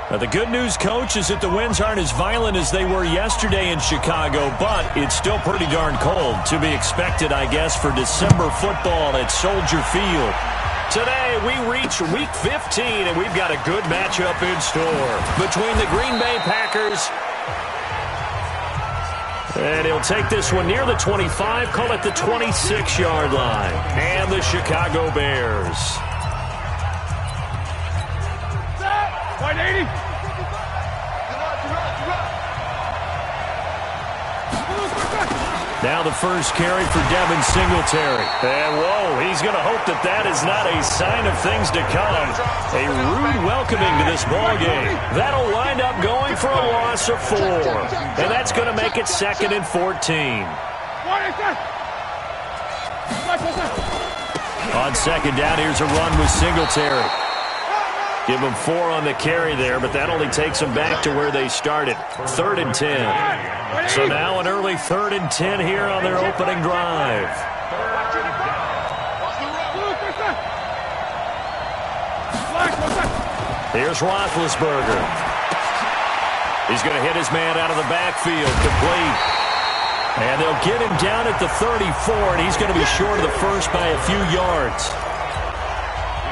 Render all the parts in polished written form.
The good news, Coach, is that the winds aren't as violent as they were yesterday in Chicago, but it's still pretty darn cold. To be expected, I guess, for December football at Soldier Field. Today, we reach Week 15, and we've got a good matchup in store between the Green Bay Packers, and he'll take this one near the 25, call it the 26-yard line, and the Chicago Bears. 180. Now the first carry for Devin Singletary. And whoa, he's going to hope that that is not a sign of things to come. A rude welcoming to this ball game. That'll wind up going for a loss of 4. And that's going to make it 2nd and 14. On second down, here's a run with Singletary. Give them 4 on the carry there, but that only takes them back to where they started. 3rd and 10. So now an early 3rd and 10 here on their opening drive. Here's Roethlisberger. He's going to hit his man out of the backfield, complete. And they'll get him down at the 34, and he's going to be short of the first by a few yards.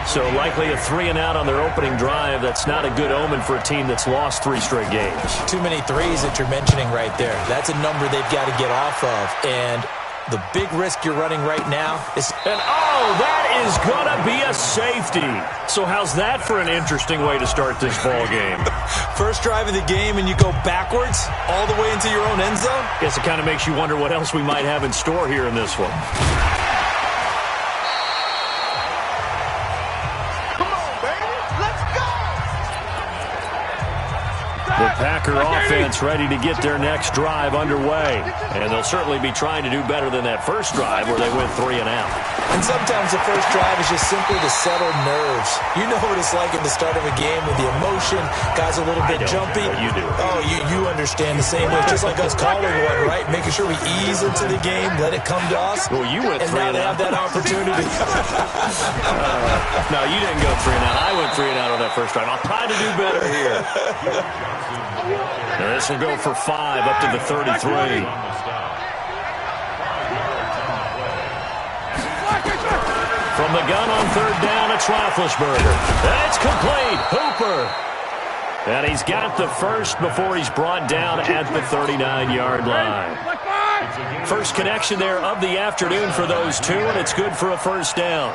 So likely a 3-and-out on their opening drive. That's not a good omen for a team that's lost 3 straight games. Too many threes that you're mentioning right there. That's a number they've got to get off of. And the big risk you're running right now is... And oh, that is going to be a safety. So how's that for an interesting way to start this ball game? First drive of the game and you go backwards all the way into your own end zone? Guess it kind of makes you wonder what else we might have in store here in this one. The Packer offense ready to get their next drive underway. And they'll certainly be trying to do better than that first drive where they went 3 and out. And sometimes the first drive is just simply to settle nerves. You know what it's like at the start of a game with the emotion. Guys a little bit jumpy. You do. Oh, you understand the same way. Just like us calling one, right? Making sure we ease into the game, let it come to us. Well, you went 3 and and now out. they have that opportunity. No, you didn't go 3 and out. I went 3 and out on that first drive. I'll try to do better here. Now this will go for 5 up to the 33. From the gun on 3rd down, it's Roethlisberger. And it's complete. Hooper. And he's got the first before he's brought down at the 39-yard line. First connection there of the afternoon for those two, and it's good for a first down.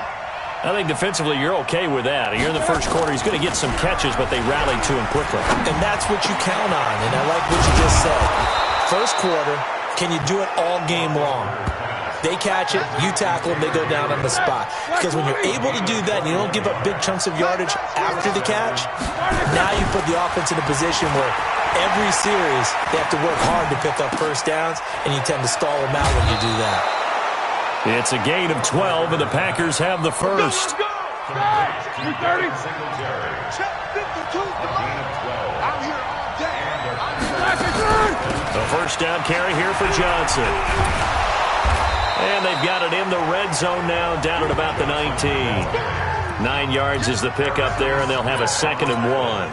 I think defensively you're okay with that. You're in the first quarter. He's going to get some catches, but they rallied to him quickly. And that's what you count on, and I like what you just said. First quarter, can you do it all game long? They catch it, you tackle them, they go down on the spot. Because when you're able to do that and you don't give up big chunks of yardage after the catch, now you put the offense in a position where every series they have to work hard to pick up first downs, and you tend to stall them out when you do that. It's a gain of 12, and the Packers have the first. The first down carry here for Johnson. And they've got it in the red zone now, down at about the 19. 9 yards is the pickup there, and they'll have a 2nd and 1.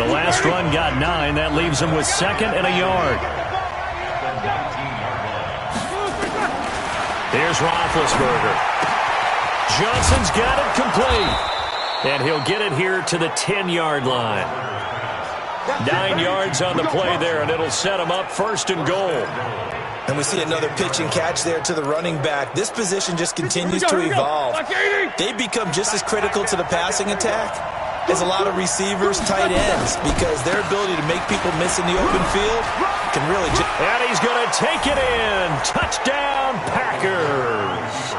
The last run got 9. That leaves them with 2nd and a yard. Here's Roethlisberger. Johnson's got it complete. And he'll get it here to the 10-yard line. 9 yards on the play there, and it'll set him up 1st and goal. And we see another pitch and catch there to the running back. This position just continues to evolve. They become just as critical to the passing attack as a lot of receivers, tight ends, because their ability to make people miss in the open field can really... And he's going to take it in. Touchdown, Packers.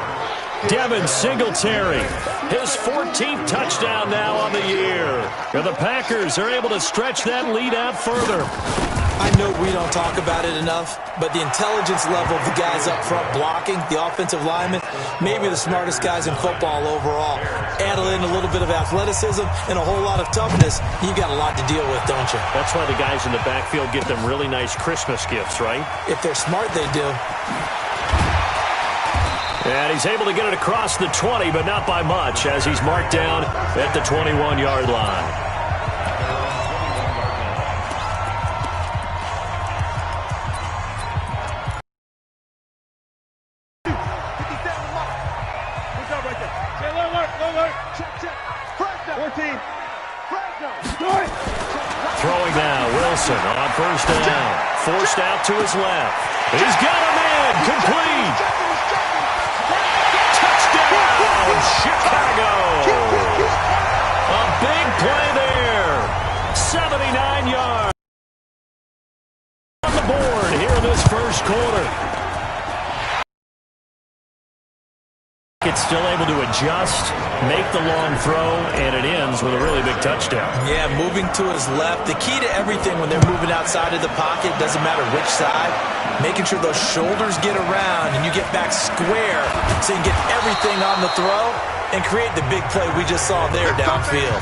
Devin Singletary, his 14th touchdown now on the year. And the Packers are able to stretch that lead out further. I know we don't talk about it enough, but the intelligence level of the guys up front blocking, the offensive linemen, maybe the smartest guys in football overall. Add in a little bit of athleticism and a whole lot of toughness, you got a lot to deal with, don't you? That's why the guys in the backfield get them really nice Christmas gifts, right? If they're smart, they do. And he's able to get it across the 20, but not by much, as he's marked down at the 21-yard line. throwing now. Wilson on first down. Forced out to his left. He's got him in. Complete. Touchdown, Chicago. A big play there. 79 yards on the board here in this first quarter. It's still able to adjust, make the long throw, and it ends with a really big touchdown. Yeah, moving to his left. The key to everything when they're moving outside of the pocket, doesn't matter which side, making sure those shoulders get around and you get back square so you can get everything on the throw and create the big play we just saw there downfield.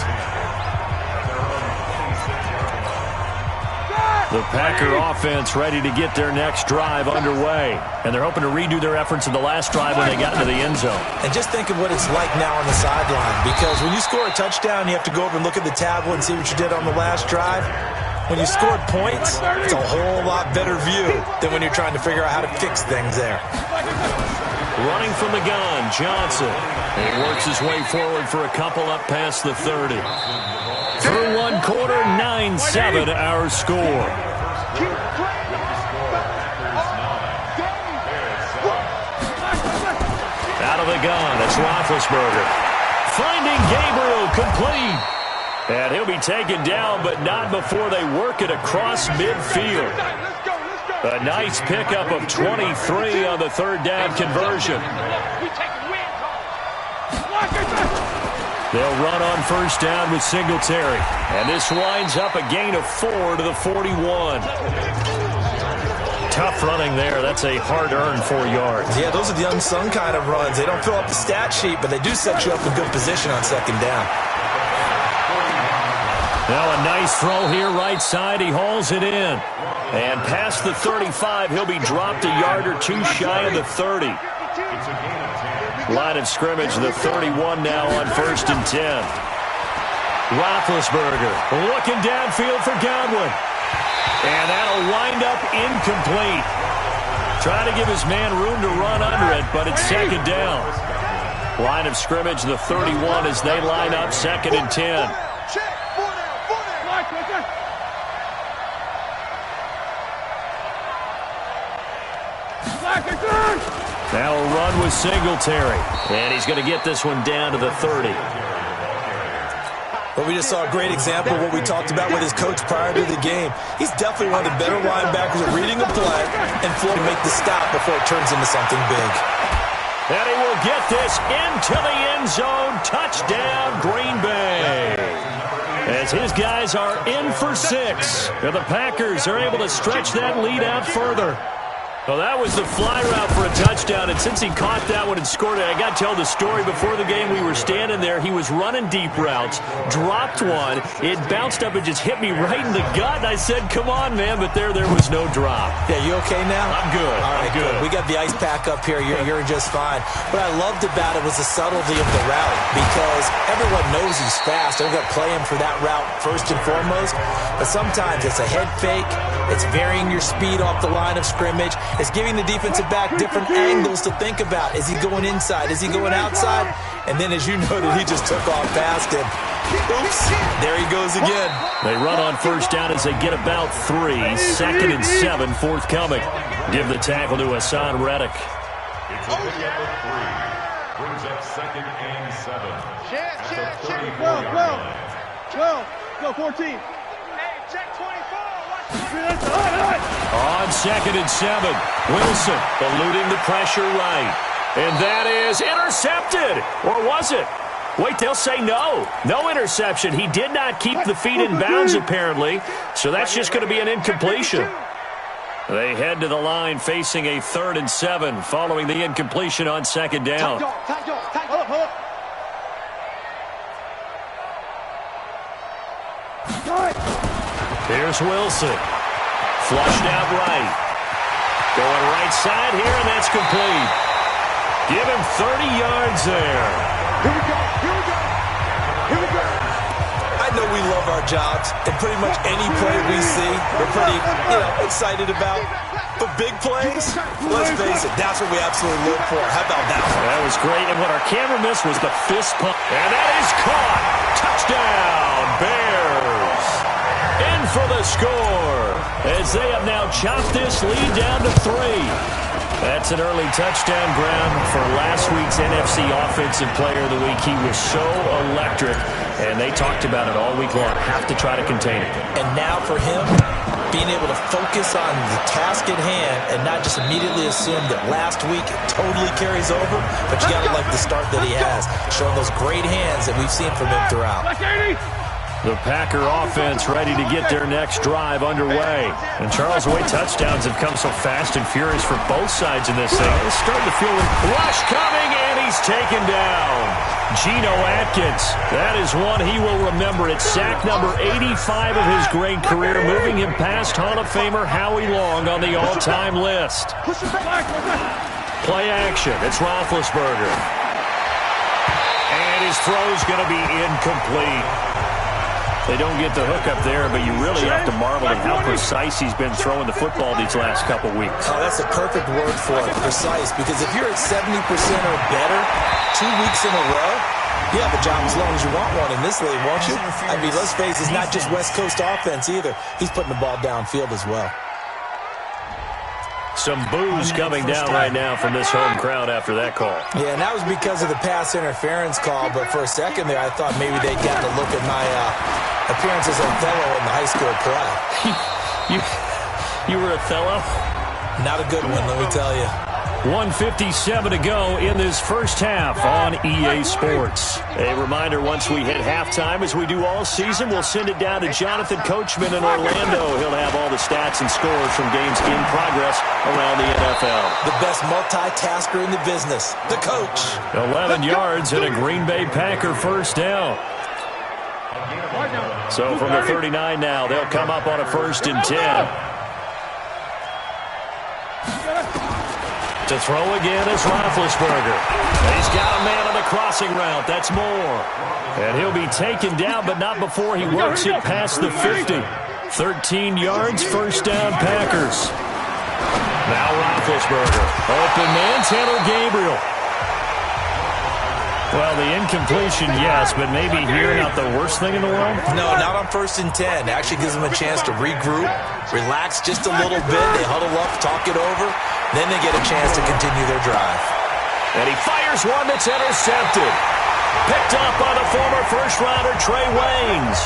The Packer offense ready to get their next drive underway. And they're hoping to redo their efforts in the last drive when they got into the end zone. And just think of what it's like now on the sideline. Because when you score a touchdown, you have to go over and look at the tablet and see what you did on the last drive. When you scored points, it's a whole lot better view than when you're trying to figure out how to fix things there. Running from the gun, Johnson. He works his way forward for a couple up past the 30. Through one quarter, 9-7 our score. Out of the gun, it's Roethlisberger. Finding Gabriel, complete. And he'll be taken down, but not before they work it across midfield. A nice pickup of 23 on the third down conversion. They'll run on first down with Singletary. And this winds up a gain of 4 to the 41. Tough running there. That's a hard-earned 4 yards. Yeah, those are the unsung kind of runs. They don't fill up the stat sheet, but they do set you up in good position on second down. Now a nice throw here right side. He hauls it in. And past the 35, he'll be dropped a yard or two shy of the 30. Line of scrimmage, the 31 now on 1st and 10. Roethlisberger looking downfield for Godwin. And that'll wind up incomplete. Trying to give his man room to run under it, but it's second down. Line of scrimmage, the 31 as they line up 2nd and 10. Now a run with Singletary. And he's going to get this one down to the 30. Well, we just saw a great example of what we talked about with his coach prior to the game. He's definitely one of the better linebackers at reading a play and flow to make the stop before it turns into something big. And he will get this into the end zone. Touchdown, Green Bay. As his guys are in for 6. And the Packers are able to stretch that lead out further. Well, that was the fly route for a touchdown, and since he caught that one and scored it, I got to tell the story. Before the game, we were standing there. He was running deep routes, dropped one. It bounced up and just hit me right in the gut, and I said, come on, man, but there was no drop. Yeah, you okay now? I'm good. All right, I'm good. We got the ice pack up here. You're just fine. What I loved about it was the subtlety of the route, because everyone knows he's fast. They're going to play him for that route first and foremost, but sometimes it's a head fake. It's varying your speed off the line of scrimmage. It's giving the defensive back different angles to think about. Is he going inside? Is he going outside? And then, as you noted, he just took off past him. Oops, there he goes again. They run on first down as they get about 3. 2nd and 7 forthcoming. Give the tackle to Hassan Reddick. It's a pick up of 3. Brings up 2nd and 7. Check. 12. Go, 14. Hey, check 24. On 2nd and 7, Wilson eluding the pressure right. And that is intercepted. Or was it? Wait, they'll say no. No interception. He did not keep the feet in bounds, apparently. So that's just going to be an incompletion. They head to the line facing a 3rd and 7 following the incompletion on 2nd down. Here's Wilson. Flushed out right. Going right side here, and that's complete. Give him 30 yards there. Here we go. I know we love our jobs, and pretty much any play we see, we're pretty, excited about. But big plays, let's face it, that's what we absolutely live for. How about that one? That was great, and what our camera missed was the fist pump. And that is caught. Touchdown, Bears. In for the score, as they have now chopped this lead down to 3. That's an early touchdown grab for last week's NFC Offensive Player of the Week. He was so electric, and they talked about it all week long. Have to try to contain it. And now for him, being able to focus on the task at hand and not just immediately assume that last week it totally carries over, but you got to like the start that he has, showing those great hands that we've seen from him throughout. The Packer offense ready to get their next drive underway. And Charles, the way touchdowns have come so fast and furious for both sides in this thing, it's starting to feel a rush coming, and he's taken down. Geno Atkins, that is one he will remember. It's sack number 85 of his great career, moving him past Hall of Famer Howie Long on the all-time list. Play action. It's Roethlisberger. And his throw's going to be incomplete. They don't get the hook up there, but you really have to marvel at how precise he's been throwing the football these last couple weeks. Oh, that's a perfect word for it, precise, because if you're at 70% or better 2 weeks in a row, you have a job as long as you want one in this league, won't you? I mean, let's face it, it's not just West Coast offense either. He's putting the ball downfield as well. Some boos coming down right now from this home crowd after that call. Yeah, and that was because of the pass interference call, but for a second there, I thought maybe they'd gotten a look at my appearance as Othello in the high school play. You were Othello? Not a good one, let me tell you. 1:57 to go in this first half on EA Sports. A reminder, once we hit halftime, as we do all season, we'll send it down to Jonathan Coachman in Orlando. He'll have all the stats and scores from games in progress around the NFL. The best multitasker in the business, the coach. 11 yards and a Green Bay Packer first down. So from the 39 now, they'll come up on a 1st and 10. To throw again is Roethlisberger. He's got a man on the crossing route. That's Moore. And he'll be taken down, but not before he works it past the 50. 13 yards, first down, Packers. Now Roethlisberger. Open man, Taylor Gabriel. Well, the incompletion, yes, but maybe here not the worst thing in the world? No, not on 1st and 10. Actually gives them a chance to regroup, relax just a little bit. They huddle up, talk it over. Then they get a chance to continue their drive. And he fires one that's intercepted. Picked up by the former first-rounder Trey Waynes.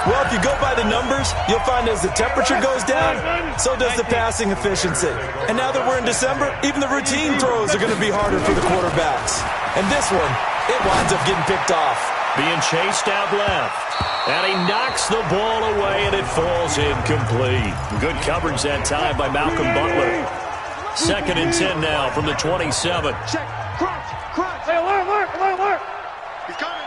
Well, if you go by the numbers, you'll find as the temperature goes down, so does the passing efficiency. And now that we're in December, even the routine throws are going to be harder for the quarterbacks. And this one, it winds up getting picked off. Being chased out left. And he knocks the ball away, and it falls incomplete. Good coverage that time by Malcolm Butler. 2nd and 10 now from the 27. Check. Crunch. Hey, alert. He's coming.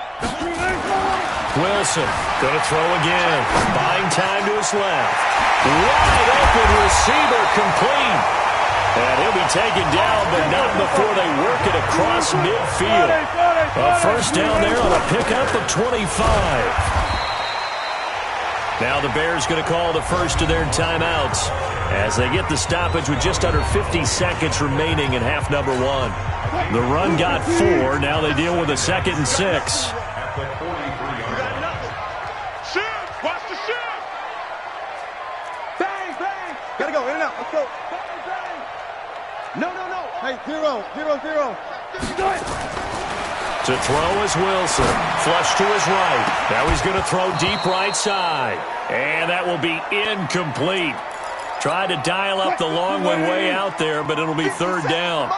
Wilson going to throw again. Buying time to his left. Wide open receiver complete. And he'll be taken down, but not before they work it across midfield. A first down there on a pickup of 25. Now the Bears going to call the first of their timeouts as they get the stoppage with just under 50 seconds remaining in half number 1. The run got 4. Now they deal with a 2nd and 6. Watch the shoot! Bang! Gotta go, in and out. Let's go. Bang! No. Hey, 0. Do it! To throw is Wilson. Flush to his right. Now he's going to throw deep right side. And that will be incomplete. Tried to dial up the long one way out there, but it'll be 3rd down.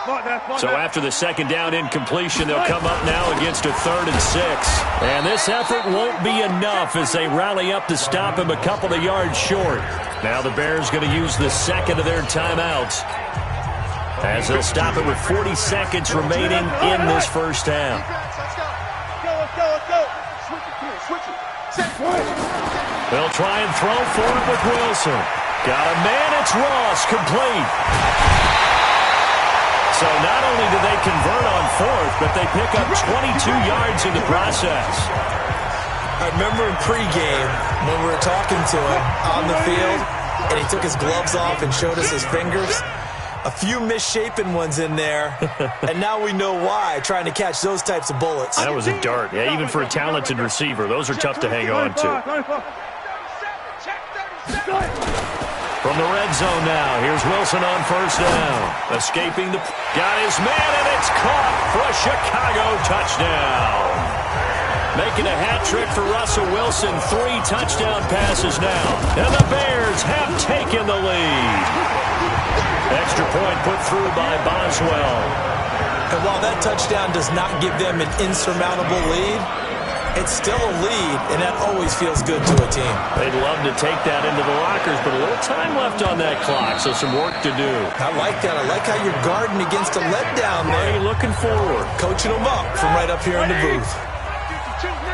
So after the 2nd down incompletion, they'll come up now against a 3rd and 6. And this effort won't be enough as they rally up to stop him a couple of yards short. Now the Bears going to use the 2nd of their timeouts as they'll stop it with 40 seconds remaining in this first half. Let's go. Switch it. They'll try and throw for it with Wilson. Got a man, it's Ross, complete. So not only do they convert on 4th, but they pick up 22 yards in the process. I remember in pregame when we were talking to him on the field, and he took his gloves off and showed us his fingers. A few misshapen ones in there, and now we know why, trying to catch those types of bullets. That was a dart. Yeah, even for a talented receiver, those are tough to hang on to. From the red zone now, here's Wilson on first down. Escaping the... Got his man, and it's caught for a Chicago touchdown. Making a hat trick for Russell Wilson. 3 touchdown passes now. And the Bears have taken the lead. Extra point put through by Boswell. And while that touchdown does not give them an insurmountable lead, it's still a lead, and that always feels good to a team. They'd love to take that into the lockers, but a little time left on that clock, so some work to do. I like that. I like how you're guarding against a letdown there. Hey, looking forward. Coaching them up from right up here in the booth.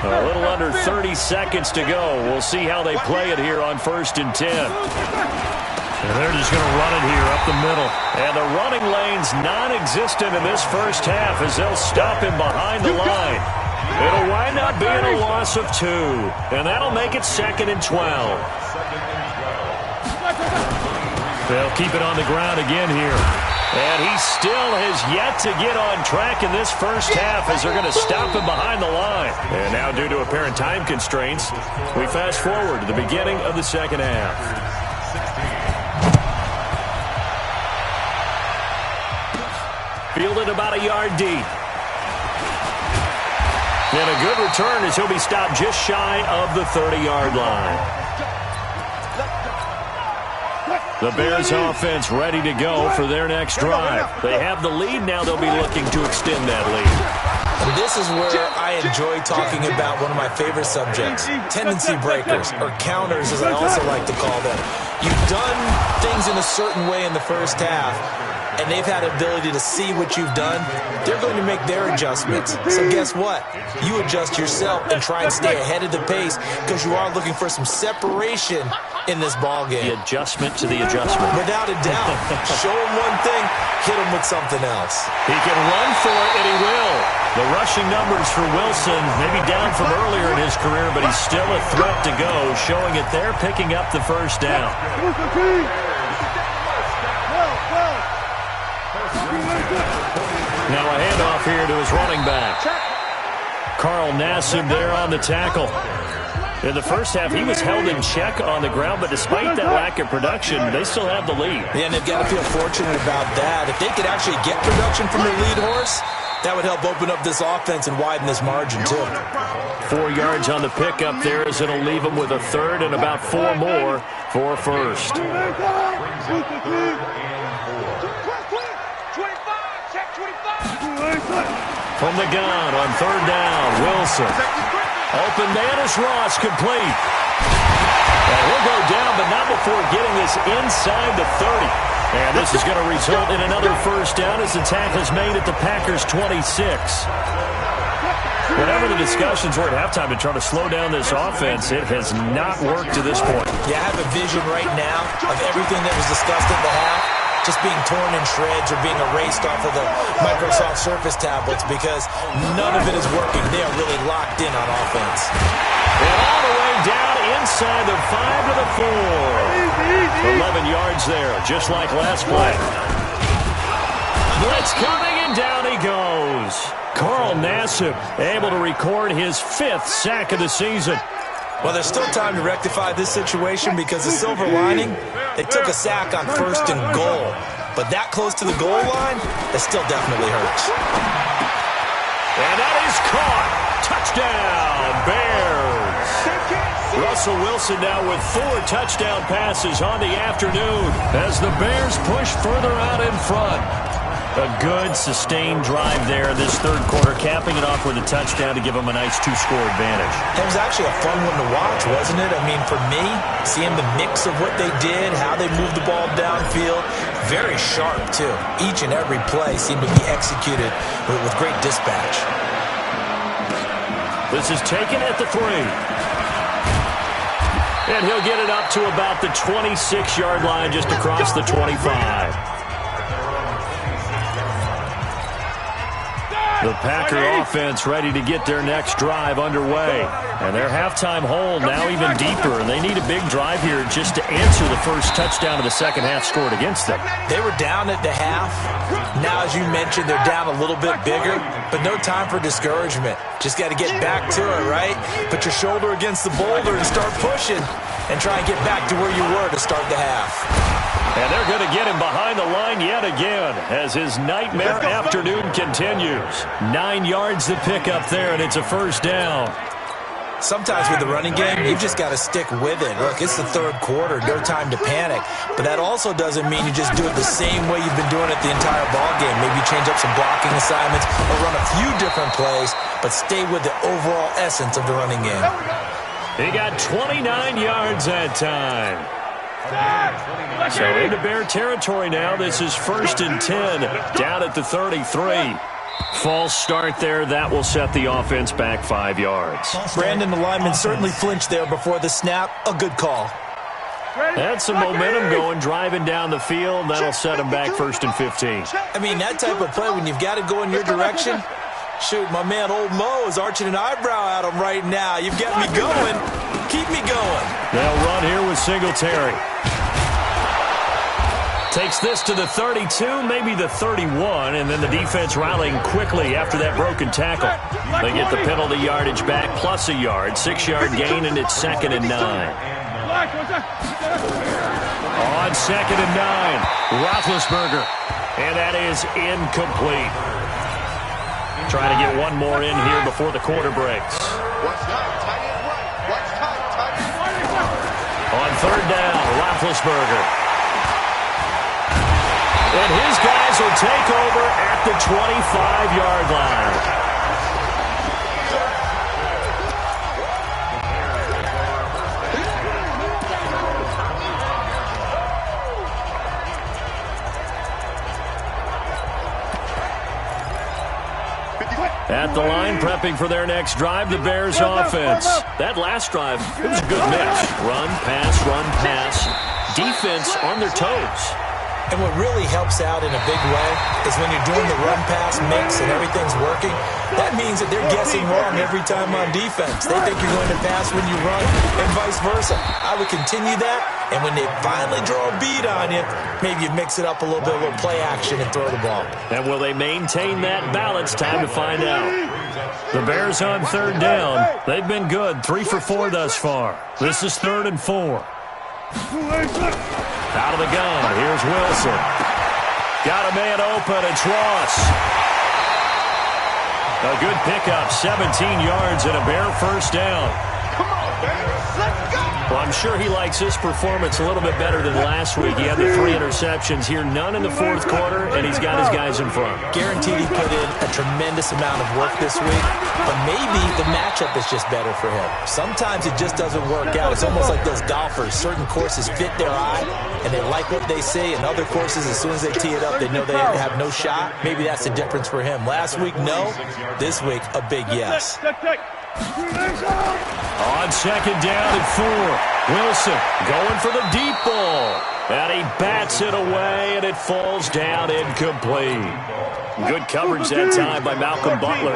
A little under 30 seconds to go. We'll see how they play it here on 1st and 10. And they're just going to run it here up the middle. And the running lane's non-existent in this first half as they'll stop him behind the line. It'll wind up being a loss of 2. And that'll make it 2nd and 12. They'll keep it on the ground again here. And he still has yet to get on track in this first half as they're going to stop him behind the line. And now, due to apparent time constraints, we fast forward to the beginning of the second half. Fielded about a yard deep. And a good return as he'll be stopped just shy of the 30-yard line. The Bears offense ready to go for their next drive. They have the lead now. They'll be looking to extend that lead. And this is where I enjoy talking about one of my favorite subjects, tendency breakers, or counters as I also like to call them. You've done things in a certain way in the first half, and they've had ability to see what you've done. They're going to make their adjustments. So guess what? You adjust yourself and try and stay ahead of the pace because you are looking for some separation in this ball game. The adjustment to the adjustment. Without a doubt. Show him one thing, hit him with something else. He can run for it, and he will. The rushing numbers for Wilson, maybe down from earlier in his career, but he's still a threat to go, showing it there, picking up the first down. Now a handoff here to his running back. Carl Nassib there on the tackle. In the first half, he was held in check on the ground, but despite that lack of production, they still have the lead. Yeah, and they've got to feel fortunate about that. If they could actually get production from their lead horse, that would help open up this offense and widen this margin, too. 4 yards on the pickup there as it'll leave them with a third and about 4 more for first. From the gun on 3rd down, Wilson. Open man is Ross, complete. And he'll go down, but not before getting this inside the 30. And this is going to result in another first down as the tackle's made at the Packers' 26. Whatever the discussions were at halftime to try to slow down this offense, it has not worked to this point. Yeah, I have a vision right now of everything that was discussed at the half just being torn in shreds or being erased off of the Microsoft Surface tablets because none of it is working. They are really locked in on offense. And all the way down inside the 5 to the 4. 11 yards there, just like last play. Blitz coming, and down he goes. Carl Nassib able to record his 5th sack of the season. Well, there's still time to rectify this situation because the silver lining, they took a sack on 1st and goal. But that close to the goal line, it still definitely hurts. And that is caught. Touchdown, Bears. Russell Wilson now with 4 touchdown passes on the afternoon as the Bears push further out in front. A good, sustained drive there this 3rd quarter, capping it off with a touchdown to give them a nice 2-score advantage. It was actually a fun one to watch, wasn't it? I mean, for me, seeing the mix of what they did, how they moved the ball downfield, very sharp, too. Each and every play seemed to be executed with great dispatch. This is taken at the 3. And he'll get it up to about the 26-yard line just across the 25. The Packer offense ready to get their next drive underway. And their halftime hole now even deeper. And they need a big drive here just to answer the first touchdown of the second half scored against them. They were down at the half. Now, as you mentioned, they're down a little bit bigger. But no time for discouragement. Just got to get back to it, right? Put your shoulder against the boulder and start pushing. and try and get back to where you were to start the half. And they're going to get him behind the line yet again as his nightmare afternoon continues. 9 yards to pick up there, and it's a first down. Sometimes with the running game, you've just got to stick with it. Look, it's the third quarter, no time to panic. But that also doesn't mean you just do it the same way you've been doing it the entire ball game. Maybe change up some blocking assignments or run a few different plays, but stay with the overall essence of the running game. He got 29 yards that time. So into Bear territory now. This is 1st and 10 down at the 33. False start there. That will set the offense back 5 yards. Brandon, the lineman certainly flinched there before the snap. A good call. That's some momentum going, driving down the field. That'll set him back 1st and 15. I mean, that type of play when you've got to go in your direction. Shoot, my man Old Mo is arching an eyebrow at him right now. You've got me going. Keep me going. They'll run here with Singletary. Takes this to the 32, maybe the 31, and then the defense rallying quickly after that broken tackle. They get the penalty yardage back plus a yard, 6-yard gain, and it's 2nd and 9. On 2nd and 9, Roethlisberger, and that is incomplete. Trying to get one more in here before the quarter breaks. On 3rd down, Roethlisberger. And his guys will take over at the 25-yard line. At the line, prepping for their next drive, the Bears offense. That last drive, it was a good mix. Run, pass, defense on their toes. And what really helps out in a big way is when you're doing the run-pass mix and everything's working, that means that they're guessing wrong every time on defense. They think you're going to pass when you run and vice versa. I would continue that, and when they finally draw a beat on you, maybe you mix it up a little bit, a little play action and throw the ball. And will they maintain that balance? Time to find out. The Bears on 3rd down. They've been good, 3 for 4 thus far. This is 3rd and 4. Out of the gun, here's Wilson. Got a man open, it's Ross. A good pickup, 17 yards and a Bear first down. Come on, Bears, let's go! Well, I'm sure he likes this performance a little bit better than last week. He had the 3 interceptions here, none in the 4th quarter, and he's got his guys in front. Guaranteed he put in a tremendous amount of work this week, but maybe the matchup is just better for him. Sometimes it just doesn't work out. It's almost like those golfers. Certain courses fit their eye, and they like what they see, and other courses, as soon as they tee it up, they know they have no shot. Maybe that's the difference for him. Last week, no. This week, a big yes. On 2nd down and 4, Wilson going for the deep ball. And he bats it away, and it falls down incomplete. Good coverage that time by Malcolm Butler.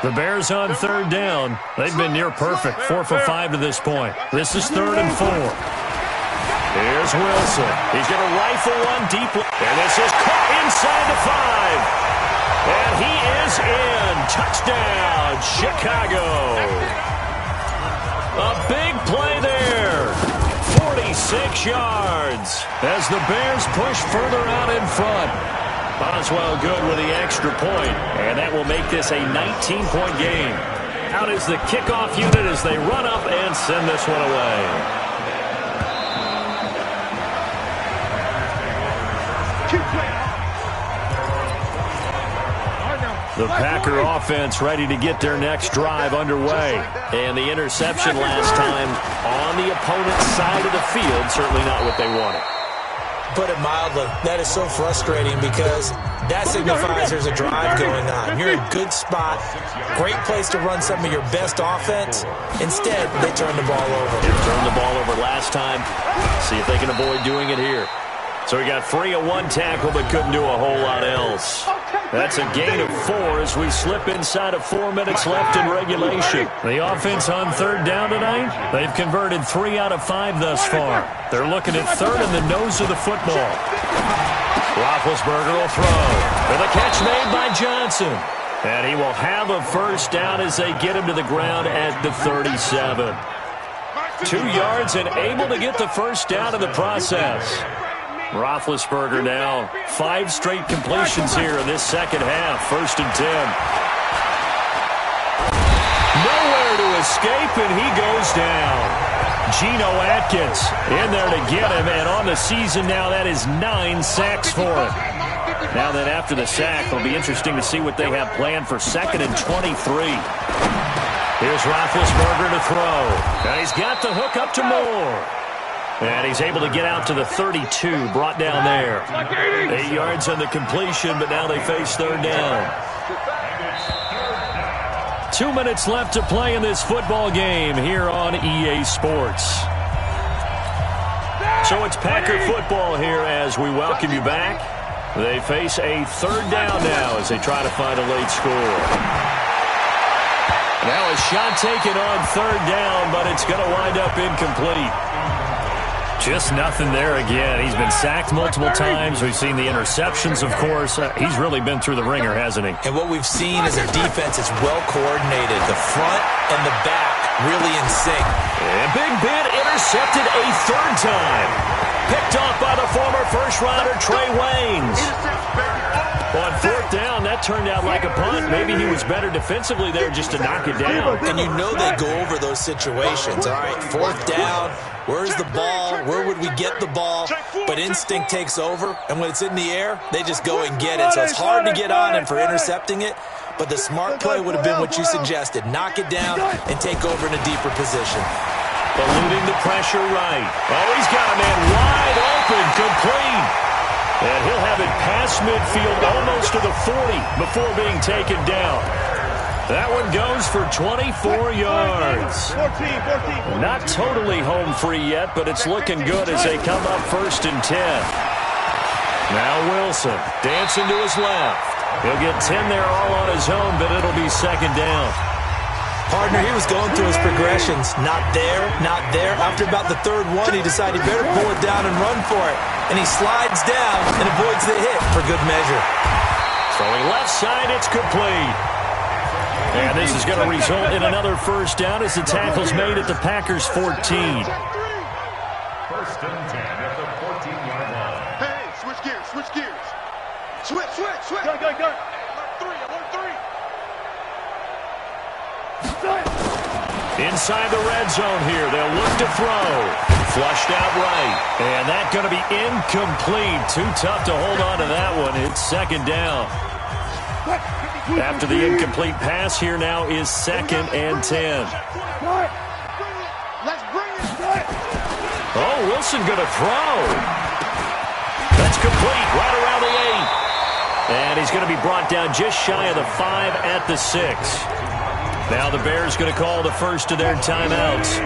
The Bears on 3rd down. They've been near perfect, 4 for 5 to this point. This is 3rd and 4. Here's Wilson. He's going to rifle one deeply. And this is caught inside the 5. And he is in. Touchdown, Chicago. A big play there. 46 yards as the Bears push further out in front. Boswell good with the extra point, and that will make this a 19-point game. Out is the kickoff unit as they run up and send this one away. The Packer offense ready to get their next drive underway. And the interception last time on the opponent's side of the field, certainly not what they wanted. Put it mildly, that is so frustrating because that signifies there's a drive going on. You're in a good spot, great place to run some of your best offense. Instead, they turn the ball over. They turned the ball over last time. See if they can avoid doing it here. So he got free of one tackle but couldn't do a whole lot else. That's a gain of 4 as we slip inside of 4 minutes left in regulation. The offense on 3rd down tonight, they've converted 3 out of 5 thus far. They're looking at 3rd in the nose of the football. Roethlisberger will throw. With a catch made by Johnson. And he will have a first down as they get him to the ground at the 37. 2 yards and able to get the first down in the process. Roethlisberger now 5 straight completions here in this second half. 1st and 10. Nowhere to escape, and he goes down. Geno Atkins in there to get him, and on the season now, that is 9 sacks for him. Now then, after the sack, it'll be interesting to see what they have planned for 2nd and 23. Here's Roethlisberger to throw. And he's got the hook up to Moore. And he's able to get out to the 32, brought down there. 8 yards on the completion, but now they face 3rd down. 2 minutes left to play in this football game here on EA Sports. So it's Packer football here as we welcome you back. They face a 3rd down now as they try to find a late score. Now a shot taken on 3rd down, but it's going to wind up incomplete. Just nothing there again. He's been sacked multiple times. We've seen the interceptions, of course. He's really been through the ringer, hasn't he? And what we've seen is a defense is well coordinated. The front and the back really in sync. And Big Ben intercepted a 3rd time. Picked off by the former first-rounder Trey Waynes. On 4th down, that turned out like a punt. Maybe he was better defensively there just to knock it down. And you know they go over those situations. All right, 4th down. Where's the ball? Where would we get the ball? But instinct takes over, and when it's in the air, they just go and get it. So it's hard to get on him for intercepting it, but the smart play would have been what you suggested. Knock it down and take over in a deeper position. Eluding the pressure right. Oh, he's got a man wide open, complete. And he'll have it past midfield almost to the 40 before being taken down. That one goes for 24 yards. 14. Not totally home free yet, but it's looking good as they come up 1st and 10. Now Wilson dancing to his left. He'll get 10 there all on his own, but it'll be 2nd down. Partner, he was going through his progressions. Not there, not there. After about the 3rd one, he decided he better pull it down and run for it. And he slides down and avoids the hit for good measure. Throwing left side, it's complete. And this is going to result in another 1st down as the tackle's made at the Packers' 14. 1st and 10 at the 14-yard line. Hey, switch gears. Switch. Go. Inside the red zone here. They'll look to throw. Flushed out right. And that's going to be incomplete. Too tough to hold on to that one. It's 2nd down. After the incomplete pass here now is 2nd and 10. Let's bring it. Oh, Wilson going to throw. That's complete right around the 8. And he's going to be brought down just shy of the 5 at the 6. Now the Bears going to call the first of their timeouts.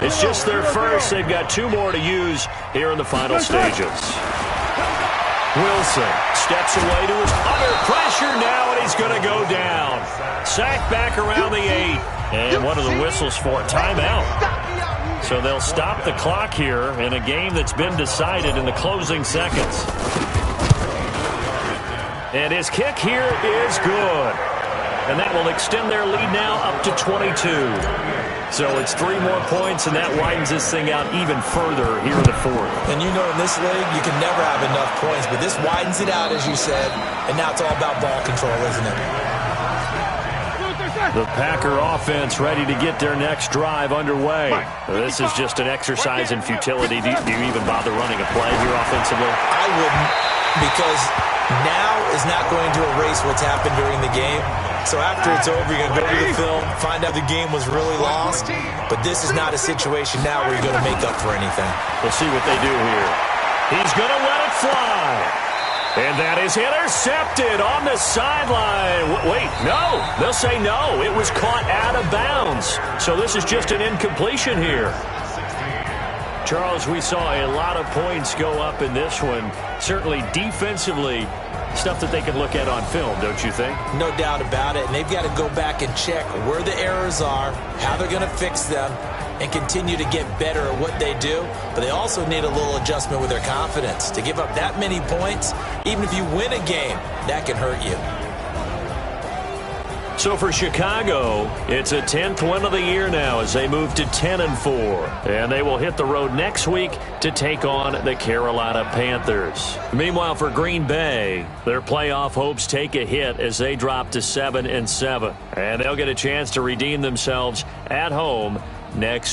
It's just their first. They've got 2 more to use here in the final stages. Wilson steps away to his under pressure now, and he's going to go down. Sacked back around the 8. And what are the whistles for? Timeout. So they'll stop the clock here in a game that's been decided in the closing seconds. And his kick here is good. And that will extend their lead now up to 22. So it's 3 more points, and that widens this thing out even further here in the 4th. And you know in this league, you can never have enough points, but this widens it out, as you said, and now it's all about ball control, isn't it? The Packer offense ready to get their next drive underway. This is just an exercise in futility. Do you even bother running a play here offensively? I wouldn't, because now is not going to erase what's happened during the game. So after it's over, you're going to go to the film, find out the game was really lost. But this is not a situation now where you're going to make up for anything. We'll see what they do here. He's going to let it fly. And that is intercepted on the sideline. Wait, no. They'll say no. It was caught out of bounds. So this is just an incompletion here. Charles, we saw a lot of points go up in this one. Certainly defensively, stuff that they can look at on film, don't you think? No doubt about it. And they've got to go back and check where the errors are, how they're going to fix them, and continue to get better at what they do. But they also need a little adjustment with their confidence. To give up that many points, even if you win a game, that can hurt you. So for Chicago, it's a 10th win of the year now as they move to 10-4. And they will hit the road next week to take on the Carolina Panthers. Meanwhile, for Green Bay, their playoff hopes take a hit as they drop to 7-7. And they'll get a chance to redeem themselves at home next